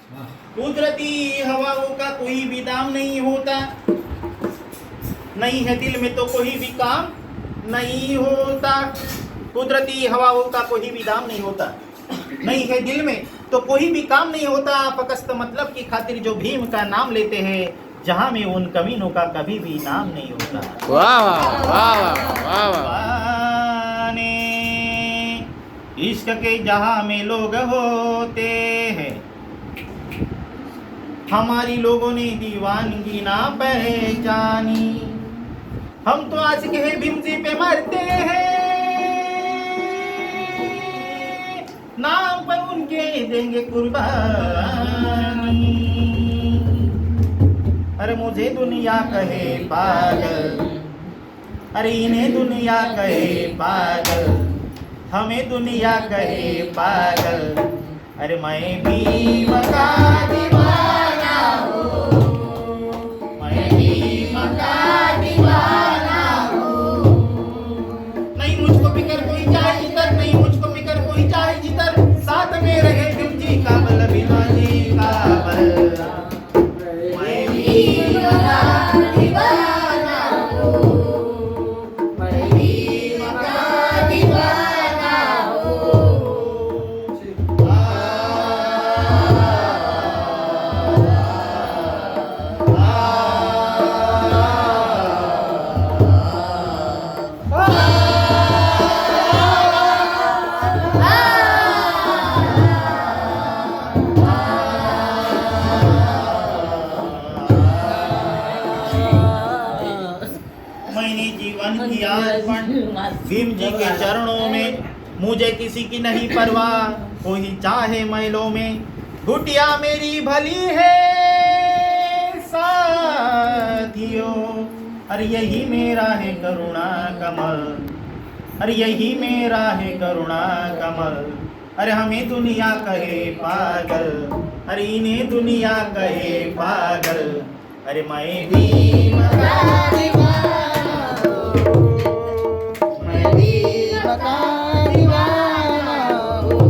कुदरती हवाओं का कोई भी दाम नहीं होता, नहीं है दिल में तो कोई भी काम नहीं होता। कुदरती हवाओं का कोई भी दाम नहीं होता, नहीं है दिल में तो कोई भी काम नहीं होता। फकस्त मतलब की खातिर जो भीम का नाम लेते हैं, जहां में उन कमीनों का कभी भी नाम नहीं होता। वाह वाह वाह वाह वाह। ने इश्क के जहां में लोग होते हैं, हमारी लोगों ने दीवानगी ना पहचानी। हम तो आज के भीम जी पे मरते हैं, नाम पर उनके देंगे कुर्बानी। अरे मुझे दुनिया कहे पागल, अरे इन्हें दुनिया कहे पागल, हमें दुनिया कहे पागल। अरे मैं भी मका दीवाना हूँ, मैं भी मका दीवाना हूँ। नहीं मुझको फिकर कोई चाहे जिधर, नहीं मुझको फिकर कोई चाहे जिधर, साथ में रहे भीम जी का बल, भीमा जी का बल। मैं भी मका दीवाना हूँ, मैं भी मका दीवाना हूँ। मैंने जीवन किया अर्पण भीम जी के चरणों में, मुझे किसी की नहीं परवाह, कोई चाहे महलों में। घुटिया मेरी भली है साथियों, अरे यही मेरा है करुणा कमल, अरे यही मेरा है करुणा कमल। अरे हमें दुनिया कहे पागल, अरे इन्हें दुनिया कहे पागल। अरे मैं भी मका दीवाना हूँ, मैं भी मका दीवाना हूँ।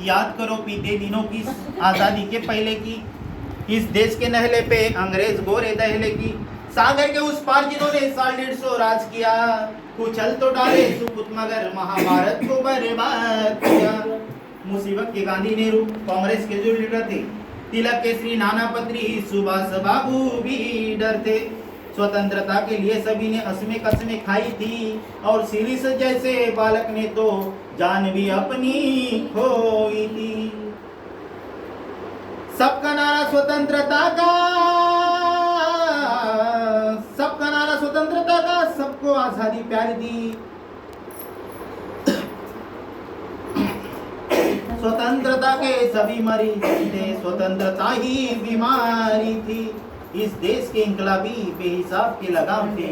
याद करो बीते दिनों की, आजादी के पहले की, इस देश के नहले पे अंग्रेज गोरे दहले की। सागर के उस पार जिन्होंने 150 राज किया, कुचल तो डाले सुपुत मगर महाभारत को बर्बाद किया। मुसीबत के गांधी नेहरू कांग्रेस के जो लीडर थे, तिलक के श्री नाना पत्री सुभाष बाबू भी डरते। स्वतंत्रता के लिए सभी ने असमें कसमें खाई थी, और सीरीस जैसे बालक ने तो जान भी अपनी खोई थी। सबका नारा स्वतंत्रता का, सबका नारा स्वतंत्रता का, सबको आजादी प्यार दी। स्वतंत्रता के सभी मरीज थे, स्वतंत्रता ही बीमारी थी। इस देश के इंकलाबी बेहिसाब के लगाम थे,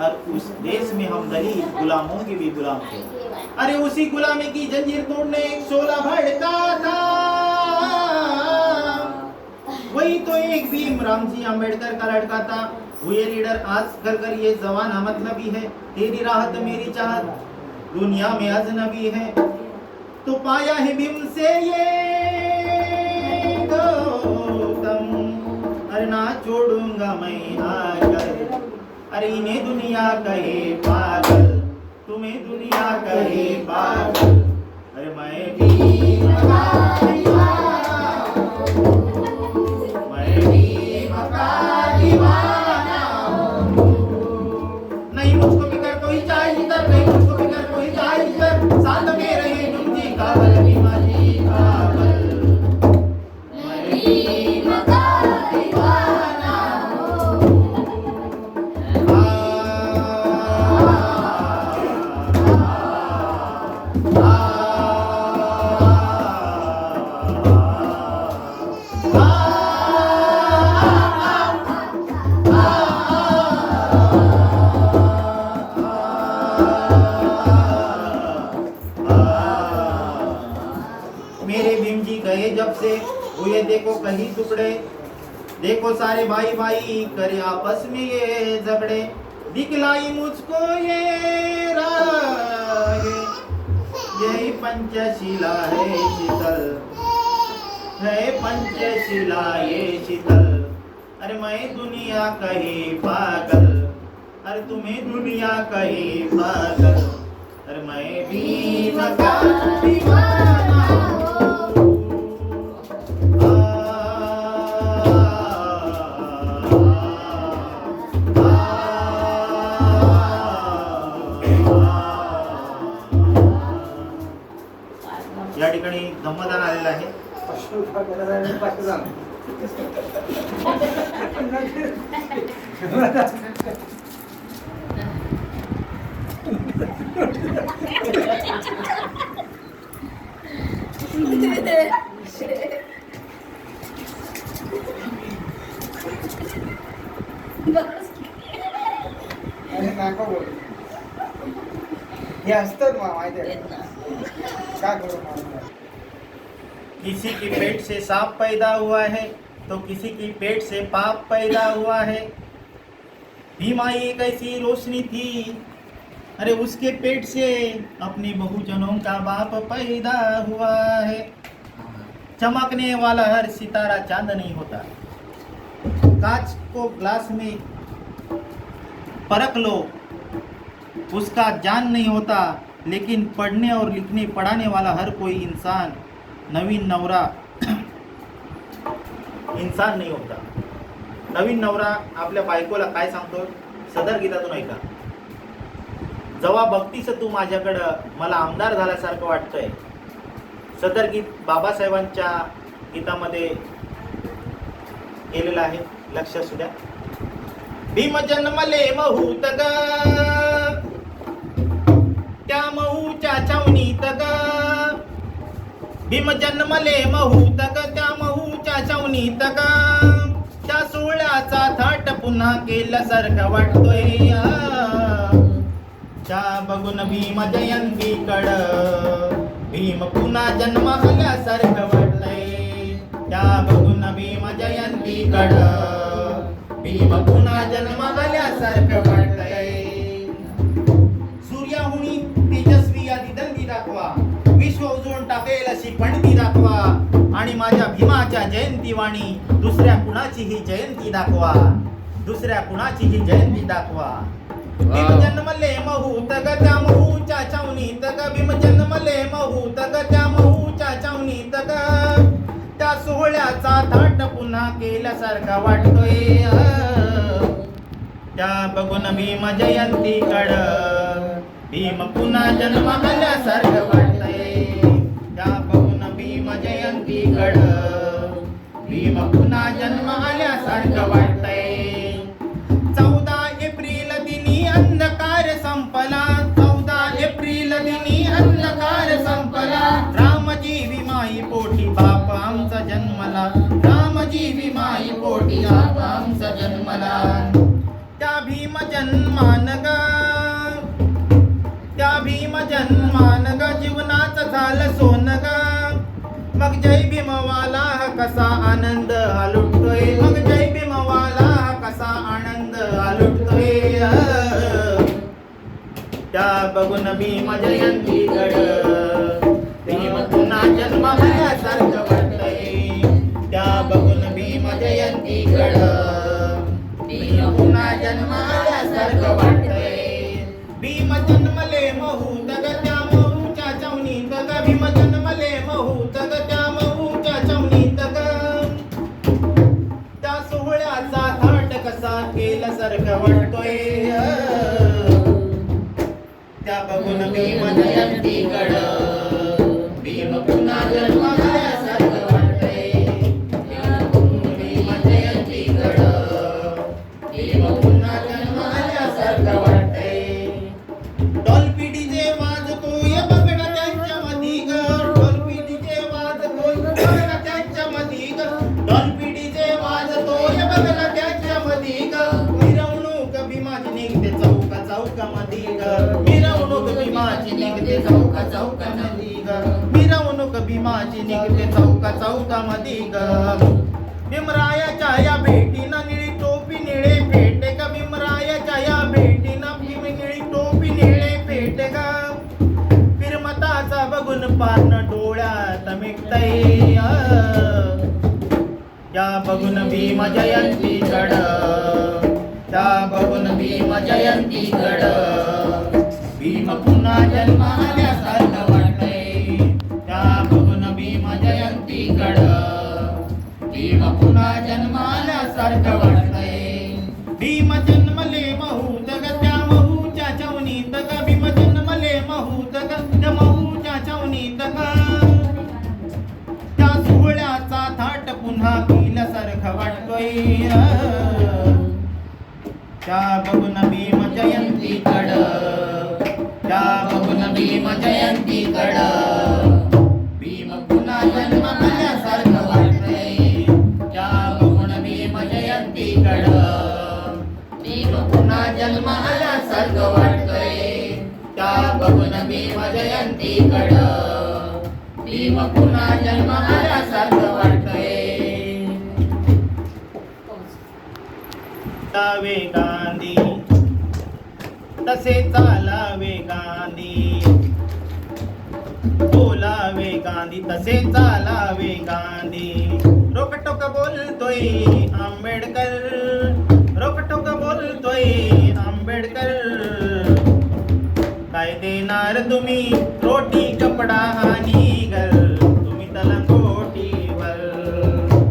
और उस देश में हम गरीब गुलामों के भी गुलाम थे। अरे उसी गुलामी की जंजीर तोड़ने एक शोला भड़का था, वही तो एक भीम रामजी अंबेडकर का लड़का था। हुए लीडर आज कर कर ये जमाना मतलबी है, तेरी राहत मेरी चाहत दुनिया में अजनबी है। तो पाया है भीम से ये गौतम, अरे ना छोड़ूंगा मैं आकर। अरे इन्हें दुनिया कहे पागल, तुम्हें दुनिया कहे पागल। अरे मैं भी मका दीवाना हूँ, मैं भी मका दीवाना हूँ। नहीं मुझको फिकर कोई चाहे जिधर, नहीं मुझको फिकर कोई चाहे जिधर, साथ में रहे भीम जी का बल, भीमा जी का बल। मैं भी मका दीवाना हूँ। देखो कहीं टुकड़े, देखो सारे भाई भाई करे आपस में ये झगड़े, दिखलाई मुझको ये राह, यही पंचशिला है शीतल, है पंचशिला ये शीतल। अरे मैं दुनिया कही पागल, अरे तुम्हें दुनिया कही पागल, अरे मैं भी नका दीवाना हूँ। या ठिकाणी धम्मदान आलेलं आहे. नाका बोल हे असतं माहिती आहे काय करू किसी की पेट से सांप पैदा हुआ है तो किसी की पेट से पाप पैदा हुआ है। भीमा एक ऐसी रोशनी थी, अरे उसके पेट से अपने बहुजनों का बाप पैदा हुआ है। चमकने वाला हर सितारा चांद नहीं होता, कांच को ग्लास में परख लो उसका जान नहीं होता, लेकिन पढ़ने और लिखने पढ़ाने वाला हर कोई इंसान नवीन नवरा इंसान नाही होता. नवीन नवरा आपल्या बायकोला काय सांगतो, सदर गीतातून ऐका. जेव्हा बघतीस तू माझ्याकडं मला आमदार झाल्यासारखं वाटतंय. सदर गीत बाबासाहेबांच्या गीतामध्ये केलेलं आहे, लक्ष असू द्या. भीम जन्मले महूत ग, त्या महूच्या छावणीत ग. भीम जन्मले महूत ग, त्या महूच्या छावणीत ग. त्या सोहळ्याचा थाट पुन्हा केल्यासारखं वाटतोय. त्या बघून भीम जयंतीकड भीम पुन्हा जन्म आल्यासारखं वाटतंय. त्या बघून भीम जयंतीकड भीम पुन्हा जन्म आल्यासारखं वाटतंय. सूर्याहुनी तेजस्वी आधी दंगी दाखवा, विश्व उजळून टाकेल अशी पणती दाखवा, आणि माझ्या भीमाच्या जयंतीवाणी दुसऱ्या कुणाचीही जयंती दाखवा, दुसऱ्या कुणाचीही जयंती दाखवा. भीम जन्मले महूत ग, त्या महूच्या छावणीत ग. भीम जन्मले महूत ग, त्या महूच्या छावणीत ग. त्या सोहळ्याचा थाट पुन्हा केल्यासारखा वाटतोय. त्या बघून भीम जयंतीकड भीम पुन्हा जन्म आल्यासारखं वाटतंय. त्या बघून भीम जयंतीकड भीम पुन्हा जन्म आल्यासारखं वाटतंय. 14 एप्रिल दिनी अंधकार संपला, 14 एप्रिल दिनी अंधकार संपला. रामजी विमाई पोटी बाप आमचा जन्मला, रामजी विमाई पोटी बाप आमचा जन्मला. त्या भीम जन्मान ग, त्या भीम जन्मान ग जीवनाचं झालं सोन ग. मग जय भीमवाला हा कसा आनंद हा लुटतोय, मग जय भीमवाला हा कसा आनंद हा लुटतोय. त्या बघून भीम जयंतीकड भीम पुन्हा जन्म आल्यासारखं वाटतंय. त्या बघून भीम जयंतीकड भीम पुन्हा जन्म आल्यासारखं वाटतंय. भीम जन्मले महूत ग, त्या महूच्या छावणीत ग. भीम जन्मले महूत ग, त्या महूच्या छावणीत ग. त्या सोहळ्याचा थाट कसा केल्यासारखं वाटतोय. त्या बघून भीम जयंतीकड भीम पुन्हा जन्म आल्यासारखं वाटतंय. त्या बघून भीम जयंतीकड भीम पुन्हा जन्म आल्यासारखं वाटतंय. डॉल्फी डीजे वाजतोय बघ ना त्यांच्या मधी ग, डॉल्फी डीजे वाजतोय बघ ना त्यांच्या मधी ग. डॉल्फी डीजे वाजतोय बघ ना त्यांच्या मधी ग. मिरवणूक भीमाची निघते चौका चौकामधी ग, मिरवणूक भीमाची निघते चौका चौकामधी ग. मिरवणूक भीमाची निघते चौका चौकामध्ये ग भीमरायाच्या या भेटीनं निळी टोपी निळे फेटे ग भीमरायाच्या या भेटीनं निळी टोपी निळे फेटे ग फिरमताचा बघून पारण डोळ्यात मिटतय त्या बघून भीम जयंती गड त्या बघून भीम जयंती गड भीम पुन्हा जन्माल्यासारखं वाटतंय त्या बघून भीम जयंती गड भीम पुन्हा जन्माल्यासारखं वाटतंय भीम जन्मले महूत ग त्या महूच्या छावणीत ग भीम जन्मले महूत ग त्या महूच्या छावणीत ग त्या सोहळ्याचा थाट पुन्हा पिल्यासारखं वाटतोय त्या बघून भीम जयंती कड त्या बघून भीम जयंती कड भीम पुन्हा जन्म आल्यासारखं वाटतंय त्या बघून भीम जयंती कड भीम पुन्हा जन्म आल्यासारखं वाटतंय त्या बघून भीम जयंती कड भीम पुन्हा जन्म आल्यासारखं वाटतंय चालावे गांधी तसे चालावे गांधी बोलावे गांधी तसे चालावे गांधी रोकटोक बोलतोय आंबेडकर रोकटोक बोलतोय आंबेडकर काय देणार तुम्ही रोटी कपडा आणि घर तुम्ही तलंगोटीवर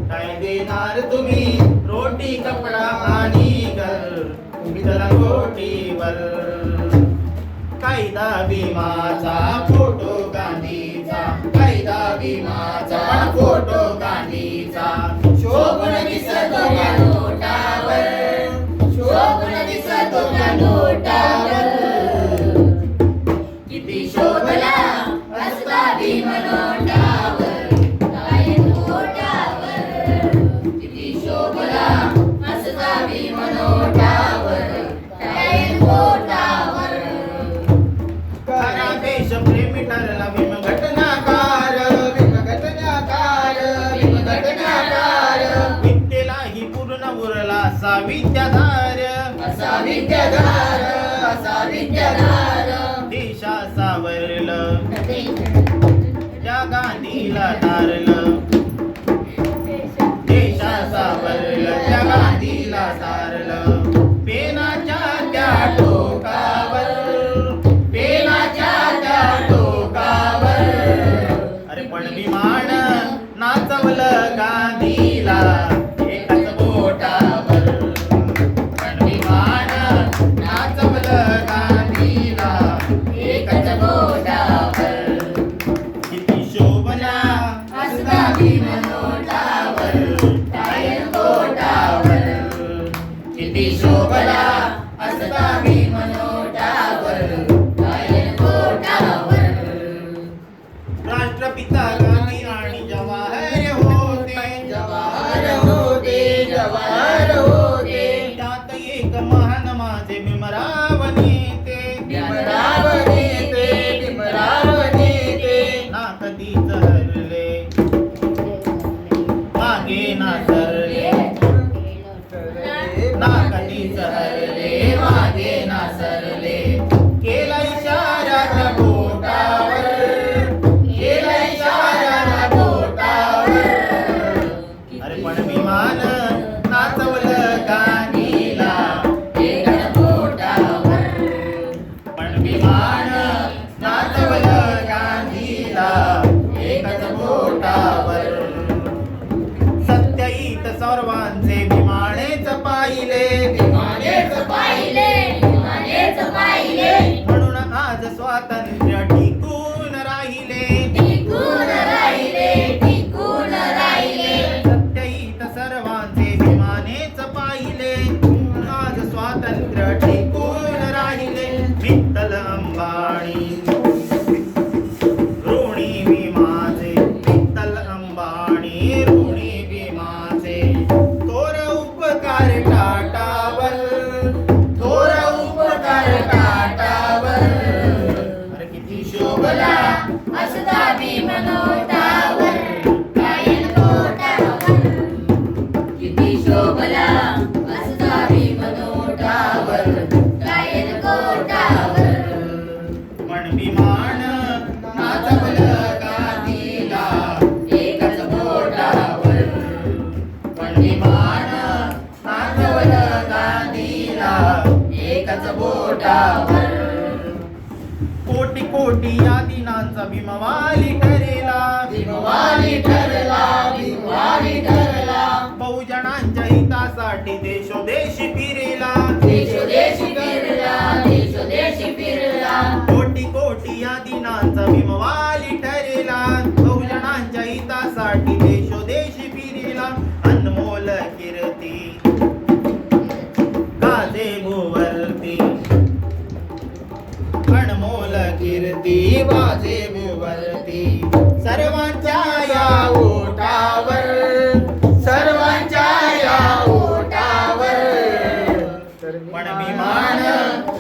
काय देणार तुम्ही रोटी कपडा आणि घर तुम्ही तलंगोटीवर कायदा भीमाचा फोटो गांधीचा कायदा भीमाचा फोटो गांधीचा शोभून दिसतो या नोटावर शोभून दिसतो या नोटावर किती शोभला असता भीम नोटावर काय नोटावर किती शोभला असता भीम नोटावर काय नोटावर देश प्रेमी ठरला भीम घटनाकार भीम घटनाकार भीम घटनाकार विद्येलाही पूर्ण उरला असा विद्याधार असा विद्याधार असा विद्याधार देशा सावरलं त्या गांधीला तारलं देशा सावरलं त्या गांधीला तारलं पेनाच्या त्या टोकावर पेनाच्या त्या टोकावर अरे पण विमान नाचवलं गांधीला एकाच बोटावर पण विमान नाचवलं गांधीला एकाच बोटावर किती शोभला असता भीम नोटावर कायम बोटावर किती शोभला असता भीम नोटावर कायम बोटावर राष्ट्रपिता गांधी आणि जवाहर होते जवाहर होते जवाहर होते त्यात एक महान माझे भीमराव नेते भीमराव नेते भीमराव नेते ना कधीच हरले मागे ना सरले ना कधीच हरले मागे ना सरले केला इशारा त्या बोटावर केला इशारा त्या बोटावर अरे पण विमान नाचवलं गांधीला एकाच बोटावर पण विमान नाचवलं गांधीला एकाच बोटावर सत्यहित सर्वांचे भीमानेच पाहिले भीमानेच पाहिले भीमानेच पाहिले म्हणून आज स्वातंत्र्य टिकून राहिले टिकून राहिले टिकून राहिले सत्यहित सर्वांचे भीमानेच पाहिले आज स्वातंत्र्य टिकून राहिले विठ्ठल अंबाणी ऋणी भीमाचे विठ्ठल अंबाणी ऋणी भीमाचे थोर उपकार टाटावर थोर उपकार टाटावर अरे किती शोभला असता भीम नोटा एकच बोटावर. कोटी कोटी या दिनांचा भीमवाली ठरेला, भीमवाली ठरला, भीमवाली ठरला. बहुजनांच्या हितासाठी देशोदेशी फिरेला, देशोदेशी फिरला, देशोदेशी फिरला. कोटी कोटी या दिनांचा भीमवाली ठरेला, बहुजनांच्या हितासाठी देशोदेशी फिरेला. अनमोल कीर्ती गाजे भूवरती, अनमोल कीर्ती वाजे भूवरती. सर्वांच्या या ओठावर, सर्वांच्या या ओठावर पण विमान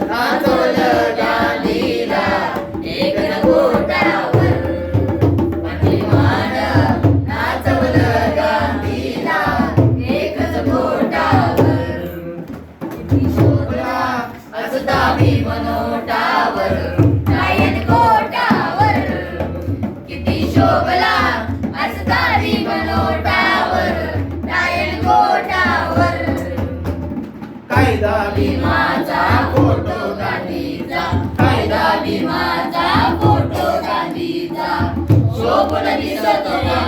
नाचवलं गांधीला. एकच बोटावर. अभिमान नाचवलं गांधीला. एकच बोटावर. किती शोभला असता भीम नोटावर. गायन कोटावर. किती शोभला असता भीम नोटावर. गायन कोटावर. कायदा भीमाचा फोटो गांधीचा. कायदा भीमाचा फोटो गांधीचा. शोभून दिसतो या